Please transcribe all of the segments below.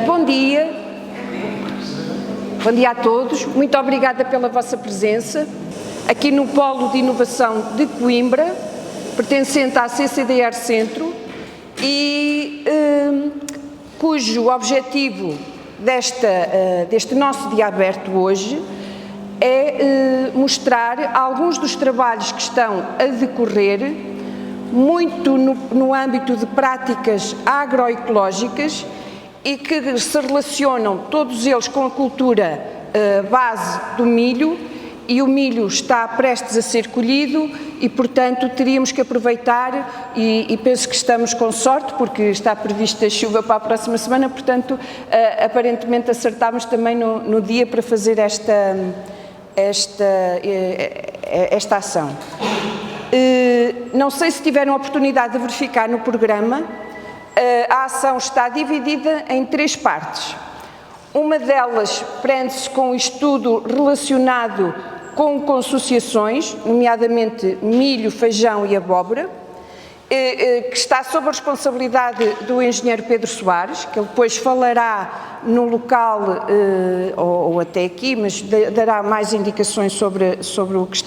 Bom dia a todos, muito obrigada pela vossa presença aqui no Polo de Inovação de Coimbra, pertencente à CCDR Centro e cujo objetivo deste nosso dia aberto hoje é mostrar alguns dos trabalhos que estão a decorrer, muito no âmbito de práticas agroecológicas e que se relacionam todos eles com a cultura base do milho, e o milho está prestes a ser colhido e, portanto, teríamos que aproveitar e penso que estamos com sorte porque está prevista chuva para a próxima semana, portanto, aparentemente acertámos também no dia para fazer esta ação. Não sei se tiveram a oportunidade de verificar no programa. A ação está dividida em 3 partes. Uma delas prende-se com o estudo relacionado com consociações, nomeadamente milho, feijão e abóbora, que está sob a responsabilidade do engenheiro Pedro Soares, que ele depois falará no local, ou até aqui, mas dará mais indicações sobre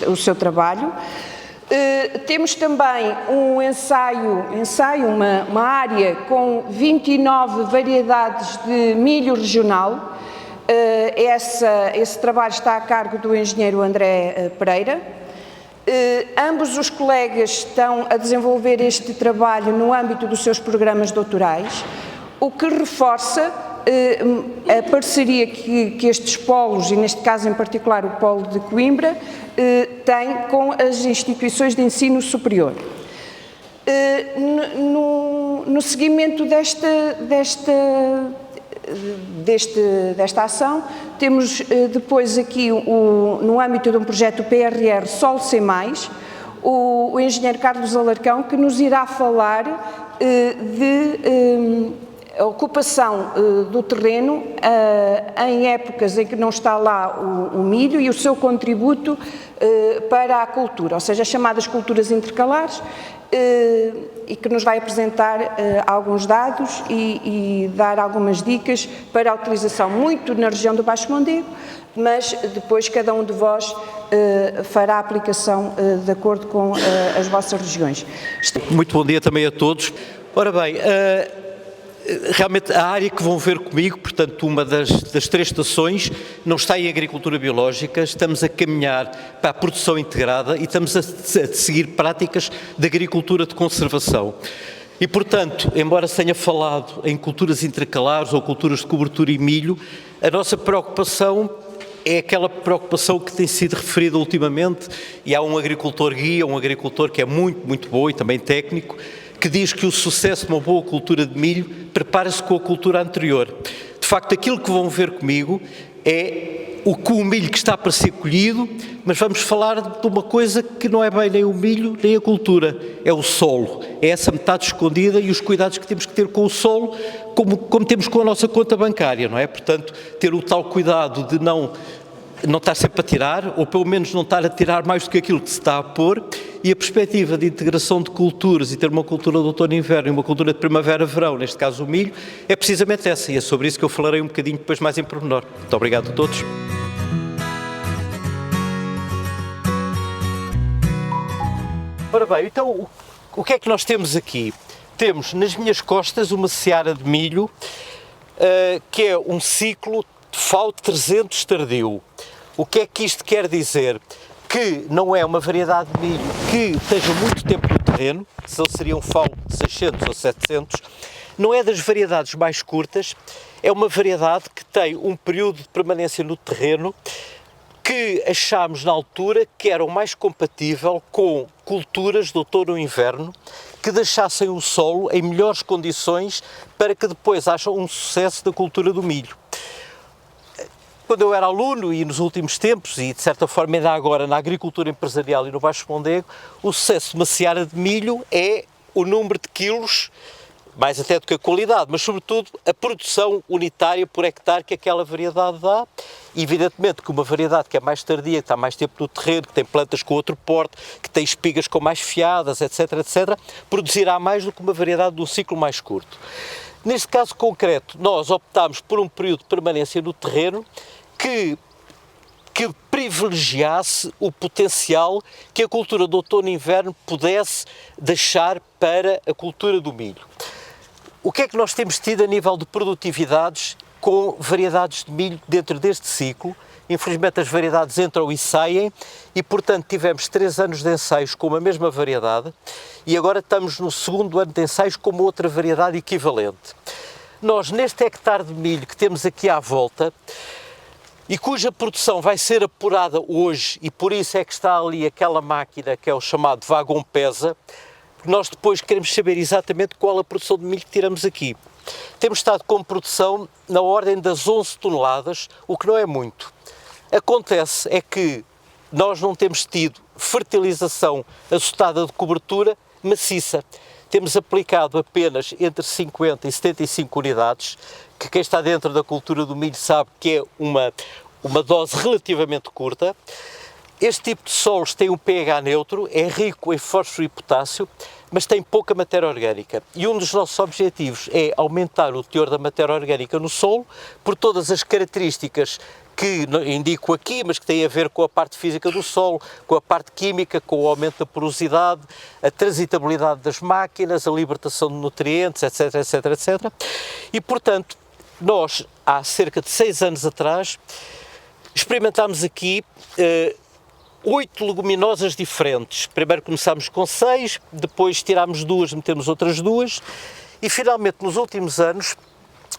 o seu trabalho. Temos também um ensaio, uma área com 29 variedades de milho regional. Esse trabalho está a cargo do engenheiro André Pereira. Ambos os colegas estão a desenvolver este trabalho no âmbito dos seus programas doutorais, o que reforça a parceria que estes polos, e neste caso em particular o Polo de Coimbra, tem com as instituições de ensino superior. No seguimento desta ação, temos depois aqui, no âmbito de um projeto PRR Sol Sem Mais, o engenheiro Carlos Alarcão, que nos irá falar a ocupação do terreno em épocas em que não está lá o milho e o seu contributo para a cultura, ou seja, as chamadas culturas intercalares, e que nos vai apresentar alguns dados e dar algumas dicas para a utilização muito na região do Baixo Mondego, mas depois cada um de vós fará a aplicação de acordo com as vossas regiões. Muito bom dia também a todos. Ora bem, realmente a área que vão ver comigo, portanto uma das 3 estações, não está em agricultura biológica, estamos a caminhar para a produção integrada e estamos a seguir práticas de agricultura de conservação. E portanto, embora se tenha falado em culturas intercalares ou culturas de cobertura e milho, a nossa preocupação é aquela preocupação que tem sido referida ultimamente, e há um agricultor guia, um agricultor que é muito, muito bom e também técnico, que diz que o sucesso de uma boa cultura de milho prepara-se com a cultura anterior. De facto, aquilo que vão ver comigo é o milho que está para ser colhido, mas vamos falar de uma coisa que não é bem nem o milho, nem a cultura, é o solo. É essa metade escondida e os cuidados que temos que ter com o solo, como temos com a nossa conta bancária, não é? Portanto, ter o tal cuidado de não estar sempre a tirar, ou pelo menos não estar a tirar mais do que aquilo que se está a pôr, e a perspectiva de integração de culturas e ter uma cultura de outono e inverno e uma cultura de primavera-verão, neste caso o milho, é precisamente essa, e é sobre isso que eu falarei um bocadinho depois mais em pormenor. Muito obrigado a todos. Ora bem, então o que é que nós temos aqui? Temos nas minhas costas uma seara de milho, que é um ciclo de FAO 300 tardio. O que é que isto quer dizer? Que não é uma variedade de milho que esteja muito tempo no terreno, se ele seria um FAO 600 ou 700, não é das variedades mais curtas, é uma variedade que tem um período de permanência no terreno que achámos na altura que era o mais compatível com culturas de outono e inverno que deixassem o solo em melhores condições para que depois haja um sucesso da cultura do milho. Quando eu era aluno e nos últimos tempos, e de certa forma ainda agora na agricultura empresarial e no Baixo Mondego, o sucesso de uma seara de milho é o número de quilos, mais até do que a qualidade, mas sobretudo a produção unitária por hectare que aquela variedade dá. E evidentemente que uma variedade que é mais tardia, que está mais tempo no terreno, que tem plantas com outro porte, que tem espigas com mais fiadas, etc., produzirá mais do que uma variedade de um ciclo mais curto. Neste caso concreto, nós optámos por um período de permanência no terreno que privilegiasse o potencial que a cultura do outono e inverno pudesse deixar para a cultura do milho. O que é que nós temos tido a nível de produtividades com variedades de milho dentro deste ciclo? Infelizmente as variedades entram e saem e, portanto, tivemos 3 anos de ensaios com a mesma variedade e agora estamos no segundo ano de ensaios com outra variedade equivalente. Nós, neste hectare de milho que temos aqui à volta e cuja produção vai ser apurada hoje, e por isso é que está ali aquela máquina que é o chamado vagão pesa, porque nós depois queremos saber exatamente qual a produção de milho que tiramos aqui. Temos estado com produção na ordem das 11 toneladas, o que não é muito. Acontece é que nós não temos tido fertilização assotada de cobertura maciça. Temos aplicado apenas entre 50 e 75 unidades, que quem está dentro da cultura do milho sabe que é uma dose relativamente curta. Este tipo de solos tem um pH neutro, é rico em fósforo e potássio, mas tem pouca matéria orgânica. E um dos nossos objetivos é aumentar o teor da matéria orgânica no solo, por todas as características que indico aqui, mas que têm a ver com a parte física do solo, com a parte química, com o aumento da porosidade, a transitabilidade das máquinas, a libertação de nutrientes, etc, etc, etc. E, portanto, nós, há cerca de 6 anos atrás, experimentámos aqui 8 leguminosas diferentes. Primeiro começámos com 6, depois tirámos 2, metemos outras 2 e, finalmente, nos últimos anos,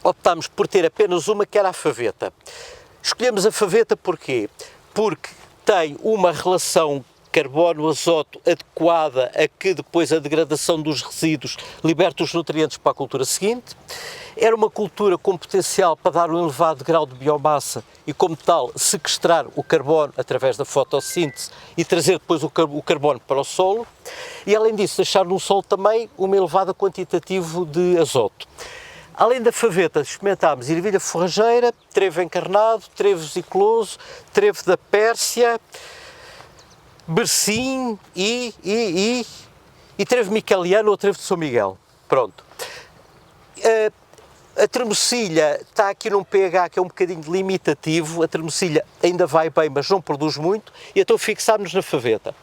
optámos por ter apenas uma, que era a faveta. Escolhemos a faveta porquê? Porque tem uma relação carbono-azoto adequada a que depois a degradação dos resíduos liberta os nutrientes para a cultura seguinte. Era uma cultura com potencial para dar um elevado grau de biomassa e, como tal, sequestrar o carbono através da fotossíntese e trazer depois o carbono para o solo. E, além disso, deixar no solo também uma elevada quantitativo de azoto. Além da faveta, experimentámos ervilha forrageira, trevo encarnado, trevo zicloso, trevo da Pérsia, bercim e trevo miqueliano ou trevo de São Miguel. Pronto. A termocilha está aqui num pH que é um bocadinho limitativo, a termocilha ainda vai bem, mas não produz muito, e então fixámos-nos na faveta.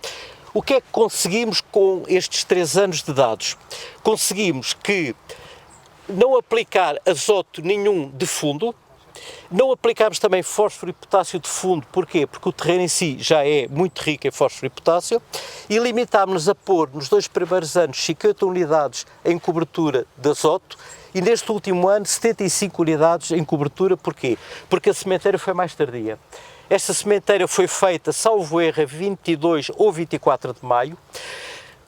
O que é que conseguimos com estes 3 anos de dados? Conseguimos que não aplicar azoto nenhum de fundo, não aplicámos também fósforo e potássio de fundo. Porquê? Porque o terreno em si já é muito rico em fósforo e potássio, e limitámos-nos a pôr nos 2 primeiros anos 50 unidades em cobertura de azoto e neste último ano 75 unidades em cobertura. Porquê? Porque a sementeira foi mais tardia. Esta sementeira foi feita, salvo erro, 22 ou 24 de maio.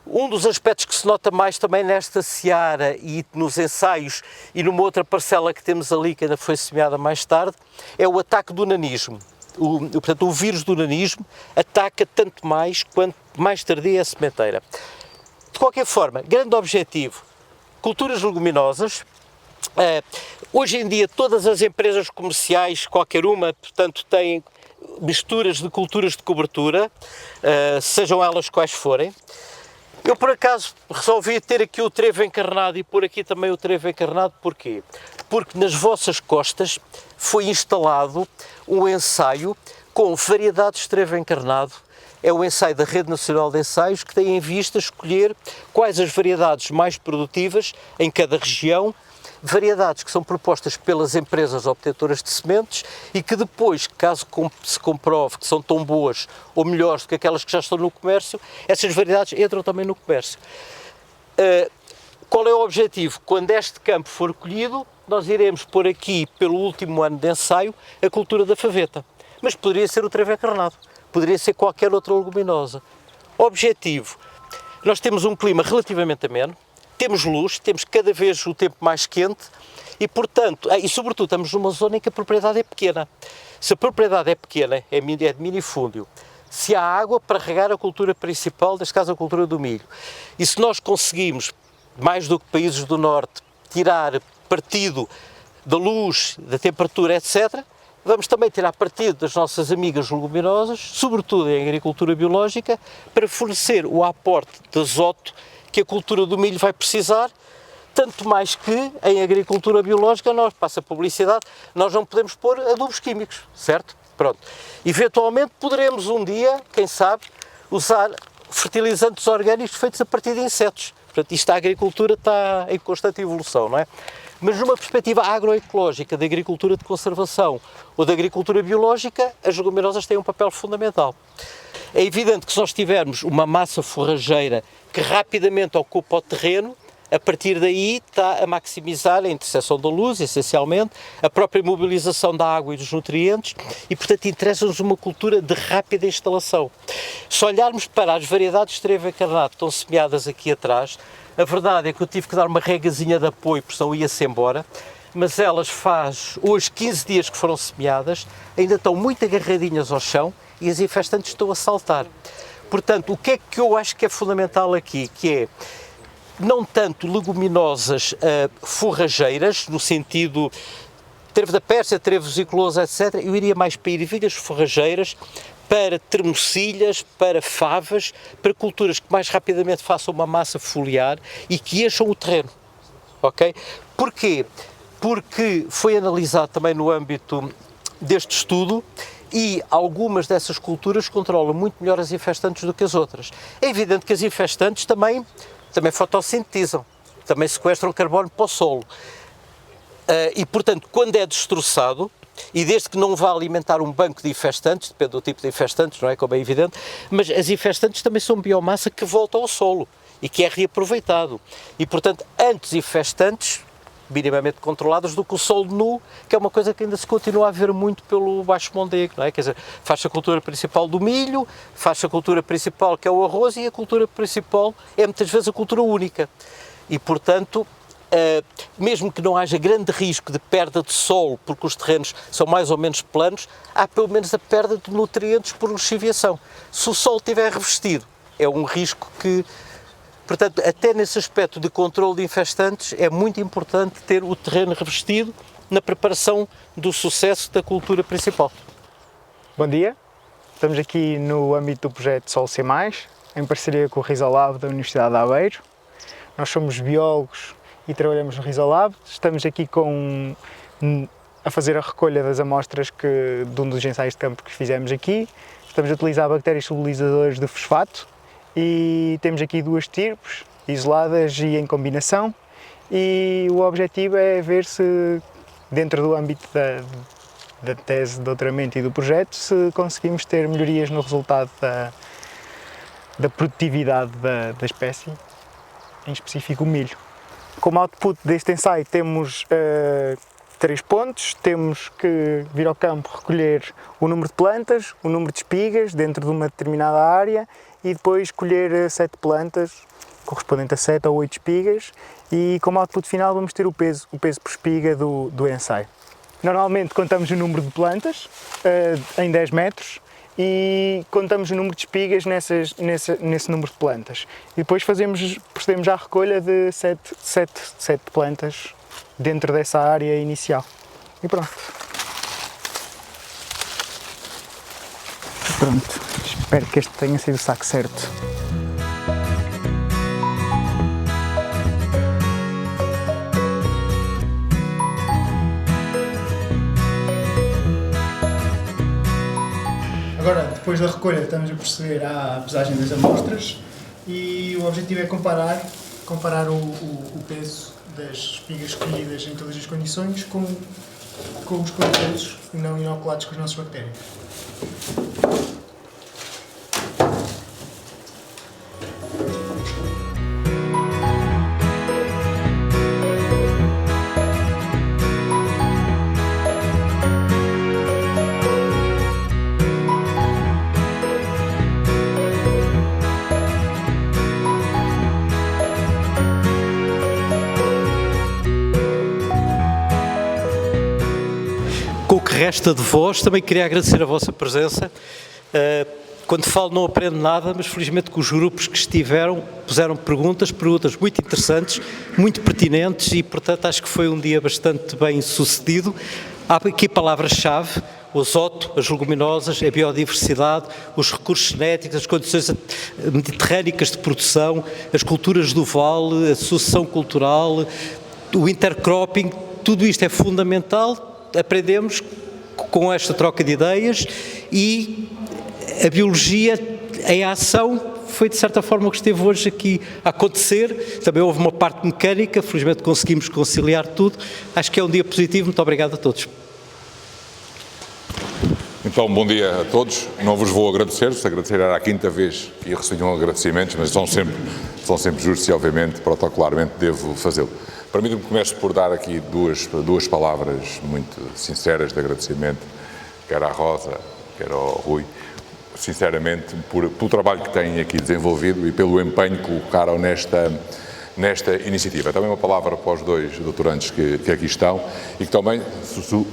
Um dos aspectos que se nota mais também nesta seara e nos ensaios e numa outra parcela que temos ali, que ainda foi semeada mais tarde, é o ataque do nanismo. Portanto, o vírus do nanismo ataca tanto mais quanto mais tardia é a sementeira. De qualquer forma, grande objetivo, culturas leguminosas. Hoje em dia todas as empresas comerciais, qualquer uma, portanto, têm misturas de culturas de cobertura, sejam elas quais forem. Eu, por acaso, resolvi ter aqui o trevo encarnado e pôr aqui também o trevo encarnado. Porquê? Porque nas vossas costas foi instalado um ensaio com variedades de trevo encarnado. É o ensaio da Rede Nacional de Ensaios, que tem em vista escolher quais as variedades mais produtivas em cada região, variedades que são propostas pelas empresas obtentoras de sementes e que depois, caso se comprove que são tão boas ou melhores do que aquelas que já estão no comércio, essas variedades entram também no comércio. Qual é o objetivo? Quando este campo for colhido, nós iremos pôr aqui, pelo último ano de ensaio, a cultura da faveta. Mas poderia ser o trevo encarnado, poderia ser qualquer outra leguminosa. Objetivo: nós temos um clima relativamente ameno, temos luz, temos cada vez o tempo mais quente e, portanto, e sobretudo estamos numa zona em que a propriedade é pequena. Se a propriedade é pequena, é de minifúndio, se há água para regar a cultura principal, neste caso a cultura do milho, e se nós conseguimos, mais do que países do norte, tirar partido da luz, da temperatura, etc., vamos também tirar partido das nossas amigas leguminosas, sobretudo em agricultura biológica, para fornecer o aporte de azoto que a cultura do milho vai precisar tanto mais que em agricultura biológica, passa a publicidade, nós não podemos pôr adubos químicos, certo? Pronto. Eventualmente poderemos um dia, quem sabe, usar fertilizantes orgânicos feitos a partir de insetos. Portanto, isto a agricultura está em constante evolução, não é? Mas numa perspectiva agroecológica, de agricultura de conservação ou de agricultura biológica, as leguminosas têm um papel fundamental. É evidente que se nós tivermos uma massa forrageira que rapidamente ocupa o terreno, a partir daí está a maximizar a interseção da luz, essencialmente, a própria mobilização da água e dos nutrientes e, portanto, interessa-nos uma cultura de rápida instalação. Se olharmos para as variedades de trevo encarnado que estão semeadas aqui atrás, a verdade é que eu tive que dar uma regazinha de apoio, porque senão ia-se embora, mas elas faz hoje 15 dias que foram semeadas, ainda estão muito agarradinhas ao chão e as infestantes estão a saltar. Portanto, o que é que eu acho que é fundamental aqui? Que é não tanto leguminosas forrageiras, no sentido trevo da Pérsia, trevo vesiculoso, etc. Eu iria mais para ervilhas forrageiras, para termocilhas, para favas, para culturas que mais rapidamente façam uma massa foliar e que encham o terreno, ok? Porquê? Porque foi analisado também no âmbito deste estudo e algumas dessas culturas controlam muito melhor as infestantes do que as outras. É evidente que as infestantes também fotossintetizam, também sequestram carbono para o solo. E, portanto, quando é destroçado, e desde que não vá alimentar um banco de infestantes, depende do tipo de infestantes, não é, como é evidente, mas as infestantes também são biomassa que volta ao solo e que é reaproveitado. E, portanto, antes infestantes, minimamente controladas, do que o solo nu, que é uma coisa que ainda se continua a ver muito pelo Baixo Mondego, não é? Quer dizer, faz a cultura principal do milho, faz a cultura principal que é o arroz e a cultura principal é muitas vezes a cultura única. E, portanto, mesmo que não haja grande risco de perda de solo, porque os terrenos são mais ou menos planos, há pelo menos a perda de nutrientes por lixiviação. Se o solo estiver revestido, é um risco que, portanto, até nesse aspecto de controle de infestantes, é muito importante ter o terreno revestido na preparação do sucesso da cultura principal. Bom dia, estamos aqui no âmbito do projeto Sol C+, em parceria com o Risolab da Universidade de Aveiro. Nós somos biólogos e trabalhamos no Risolab. Estamos aqui a fazer a recolha das amostras de um dos ensaios de campo que fizemos aqui. Estamos a utilizar bactérias solubilizadoras de fosfato e temos aqui duas estirpes, isoladas e em combinação. E o objetivo é ver se, dentro do âmbito da tese de doutoramento e do projeto, se conseguimos ter melhorias no resultado da produtividade da espécie, em específico o milho. Como output deste ensaio temos 3 pontos. Temos que vir ao campo recolher o número de plantas, o número de espigas dentro de uma determinada área e depois colher 7 plantas, correspondente a 7 ou 8 espigas, e como output final vamos ter o peso por espiga do ensaio. Normalmente contamos o número de plantas em 10 metros e contamos o número de espigas nesse número de plantas. E depois procedemos à recolha de 7 plantas dentro dessa área inicial. E pronto. Espero que este tenha sido o saco certo. Agora, depois da recolha, estamos a proceder à pesagem das amostras e o objetivo é comparar o peso das espigas escolhidas em todas as condições com os conteúdos não inoculados com as nossas bactérias. Com o que resta de vós, também queria agradecer a vossa presença. Quando falo não aprendo nada, mas felizmente que os grupos que estiveram puseram perguntas muito interessantes, muito pertinentes e, portanto, acho que foi um dia bastante bem sucedido. Há aqui palavras-chave, o azoto, as leguminosas, a biodiversidade, os recursos genéticos, as condições mediterrânicas de produção, as culturas do vale, a sucessão cultural, o intercropping, tudo isto é fundamental, aprendemos com esta troca de ideias e a biologia em ação foi de certa forma o que esteve hoje aqui a acontecer. Também houve uma parte mecânica, felizmente conseguimos conciliar tudo. Acho que é um dia positivo, muito obrigado a todos. Então, bom dia a todos. Não vos vou agradecer era a quinta vez que recebiam agradecimentos, mas são sempre justos e, obviamente, protocolarmente devo fazê-lo. Permita-me que comece por dar aqui duas palavras muito sinceras de agradecimento, quer à Rosa, quer ao Rui, sinceramente, pelo trabalho que têm aqui desenvolvido e pelo empenho que colocaram nesta iniciativa. Também uma palavra para os dois doutorandos que aqui estão e que também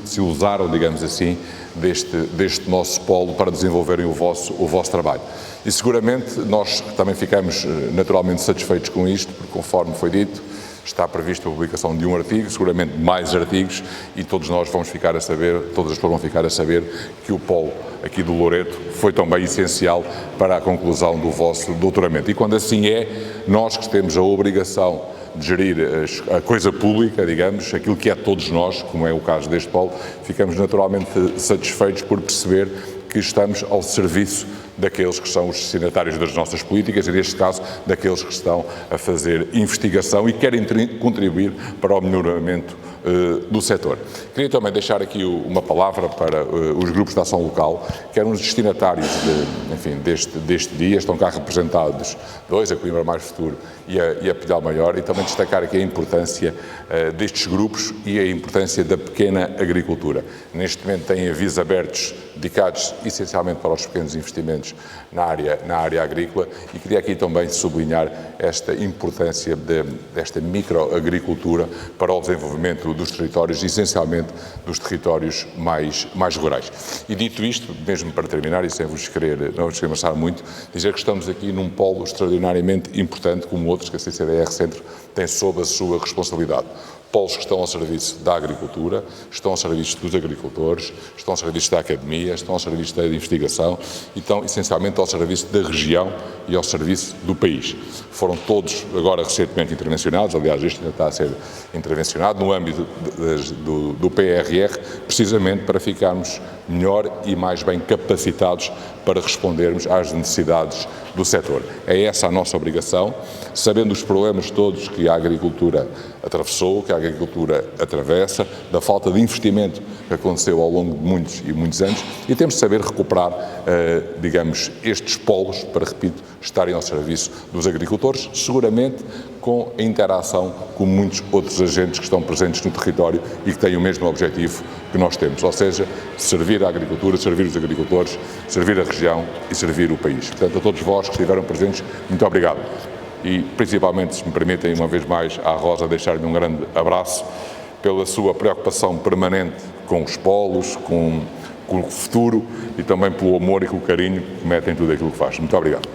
se usaram, digamos assim, deste nosso polo para desenvolverem o vosso trabalho. E seguramente nós também ficamos naturalmente satisfeitos com isto, porque conforme foi dito, está prevista a publicação de um artigo, seguramente mais artigos, e todos nós vamos ficar a saber, todas as pessoas vão ficar a saber que o polo aqui do Loreto foi também essencial para a conclusão do vosso doutoramento. E quando assim é, nós que temos a obrigação de gerir a coisa pública, digamos, aquilo que é todos nós, como é o caso deste polo, ficamos naturalmente satisfeitos por perceber que estamos ao serviço daqueles que são os destinatários das nossas políticas e, neste caso, daqueles que estão a fazer investigação e querem contribuir para o melhoramento do setor. Queria também deixar aqui uma palavra para os grupos de ação local, que eram os destinatários deste dia, estão cá representados dois, a Coimbra Mais Futuro e a Pilhal Maior, e também destacar aqui a importância destes grupos e a importância da pequena agricultura. Neste momento têm avisos abertos dedicados essencialmente para os pequenos investimentos na área agrícola, e queria aqui também sublinhar esta importância desta microagricultura para o desenvolvimento dos territórios, essencialmente dos territórios mais rurais. E dito isto, mesmo para terminar, e sem não vos querer amassar muito, dizer que estamos aqui num polo extraordinariamente importante, como outros que a CCDR Centro tem sob a sua responsabilidade. Polos que estão ao serviço da agricultura, estão ao serviço dos agricultores, estão ao serviço da academia, estão ao serviço da investigação e estão essencialmente ao serviço da região e ao serviço do país. Foram todos agora recentemente intervencionados, aliás este ainda está a ser intervencionado no âmbito do PRR, precisamente para ficarmos melhor e mais bem capacitados para respondermos às necessidades do setor. É essa a nossa obrigação, sabendo os problemas todos que a agricultura atravessou, que a agricultura atravessa, da falta de investimento que aconteceu ao longo de muitos e muitos anos, e temos de saber recuperar, digamos, estes polos para, repito, estarem ao serviço dos agricultores, seguramente com a interação com muitos outros agentes que estão presentes no território e que têm o mesmo objetivo que nós temos, ou seja, servir a agricultura, servir os agricultores, servir a região e servir o país. Portanto, a todos vós que estiveram presentes, muito obrigado. E, principalmente, se me permitem, uma vez mais, à Rosa deixar-lhe um grande abraço pela sua preocupação permanente com os polos, com o futuro e também pelo amor e com o carinho que mete em tudo aquilo que faz. Muito obrigado.